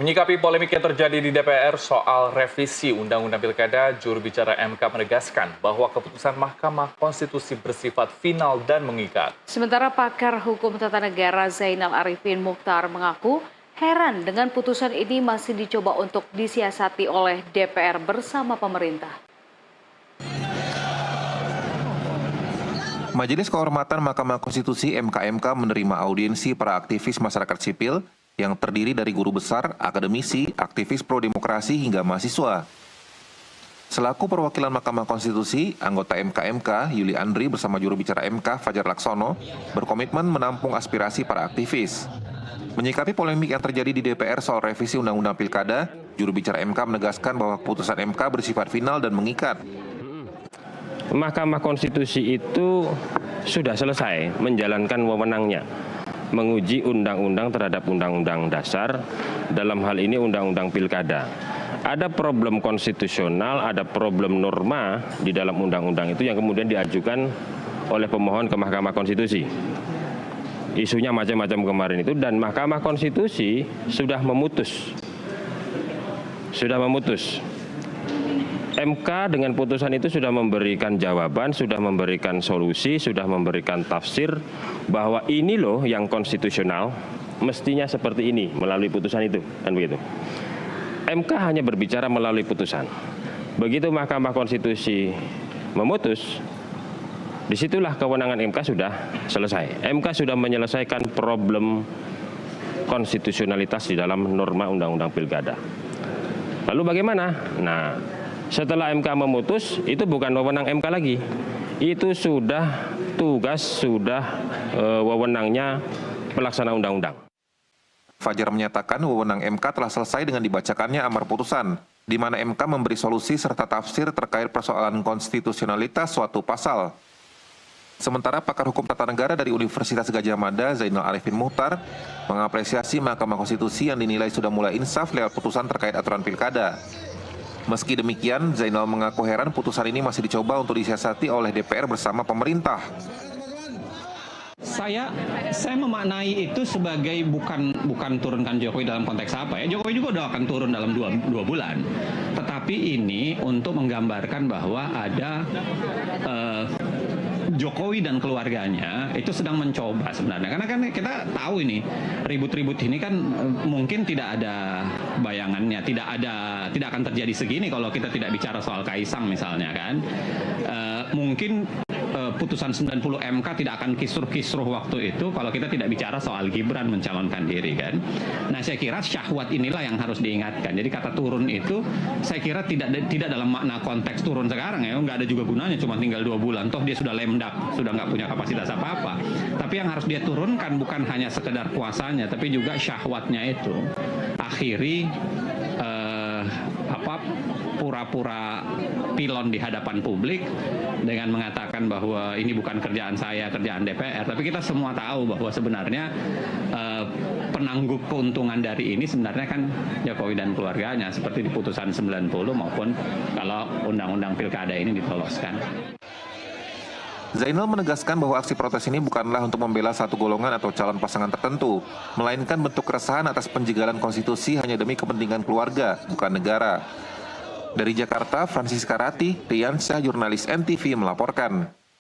Menyikapi polemik yang terjadi di DPR soal revisi Undang-Undang Pilkada, juru bicara MK menegaskan bahwa keputusan Mahkamah Konstitusi bersifat final dan mengikat. Sementara pakar hukum tata negara Zainal Arifin Muchtar mengaku heran dengan putusan ini masih dicoba untuk disiasati oleh DPR bersama pemerintah. Majelis Kehormatan Mahkamah Konstitusi (MKMK) menerima audiensi para aktivis masyarakat sipil yang terdiri dari guru besar, akademisi, aktivis pro-demokrasi hingga mahasiswa. Selaku perwakilan Mahkamah Konstitusi, anggota MKMK Yuli Andri bersama juru bicara MK Fajar Laksono berkomitmen menampung aspirasi para aktivis. Menyikapi polemik yang terjadi di DPR soal revisi Undang-Undang Pilkada, juru bicara MK menegaskan bahwa keputusan MK bersifat final dan mengikat. Mahkamah Konstitusi itu sudah selesai menjalankan wewenangnya, menguji undang-undang terhadap undang-undang dasar, dalam hal ini undang-undang pilkada. Ada problem konstitusional, ada problem norma di dalam undang-undang itu yang kemudian diajukan oleh pemohon ke Mahkamah Konstitusi. Isunya macam-macam kemarin itu, dan Mahkamah Konstitusi sudah memutus. MK dengan putusan itu sudah memberikan jawaban, sudah memberikan solusi, sudah memberikan tafsir bahwa ini loh yang konstitusional, mestinya seperti ini melalui putusan itu, kan begitu. MK hanya berbicara melalui putusan. Begitu Mahkamah Konstitusi memutus, disitulah kewenangan MK sudah selesai. MK sudah menyelesaikan problem konstitusionalitas di dalam norma Undang-Undang Pilkada. Lalu bagaimana? Nah, setelah MK memutus, itu bukan wewenang MK lagi. Itu sudah wewenangnya pelaksana undang-undang. Fajar menyatakan wewenang MK telah selesai dengan dibacakannya amar putusan, di mana MK memberi solusi serta tafsir terkait persoalan konstitusionalitas suatu pasal. Sementara pakar hukum tata negara dari Universitas Gadjah Mada, Zainal Arifin Muchtar, mengapresiasi Mahkamah Konstitusi yang dinilai sudah mulai insaf lewat putusan terkait aturan pilkada. Meski demikian, Zainal mengaku heran putusan ini masih dicoba untuk disiasati oleh DPR bersama pemerintah. Saya memaknai itu sebagai bukan turunkan Jokowi dalam konteks apa ya. Jokowi juga udah akan turun dalam dua bulan. Tetapi ini untuk menggambarkan bahwa ada Jokowi dan keluarganya itu sedang mencoba sebenarnya. Karena kan kita tahu ini ribut-ribut ini kan mungkin tidak ada bayangannya, tidak akan terjadi segini kalau kita tidak bicara soal Kaisang misalnya kan. Mungkin putusan 90 MK tidak akan kisruh-kisruh waktu itu kalau kita tidak bicara soal Gibran mencalonkan diri kan. Nah, saya kira syahwat inilah yang harus diingatkan. Jadi kata turun itu saya kira tidak dalam makna konteks turun sekarang ya, nggak ada juga gunanya, cuma tinggal 2 bulan toh dia sudah lemdak, sudah nggak punya kapasitas apa-apa. Tapi yang harus dia turunkan bukan hanya sekedar kuasanya, tapi juga syahwatnya itu. Akhiri pura-pura pilon di hadapan publik dengan mengatakan bahwa ini bukan kerjaan saya, kerjaan DPR. Tapi kita semua tahu bahwa sebenarnya penangguh keuntungan dari ini sebenarnya kan Jokowi dan keluarganya, seperti di putusan 90 maupun kalau undang-undang pilkada ini ditoloskan. Zainal menegaskan bahwa aksi protes ini bukanlah untuk membela satu golongan atau calon pasangan tertentu, melainkan bentuk keresahan atas penjagalan konstitusi hanya demi kepentingan keluarga, bukan negara. Dari Jakarta, Francisca Rati, Riansyah, jurnalis NTV melaporkan.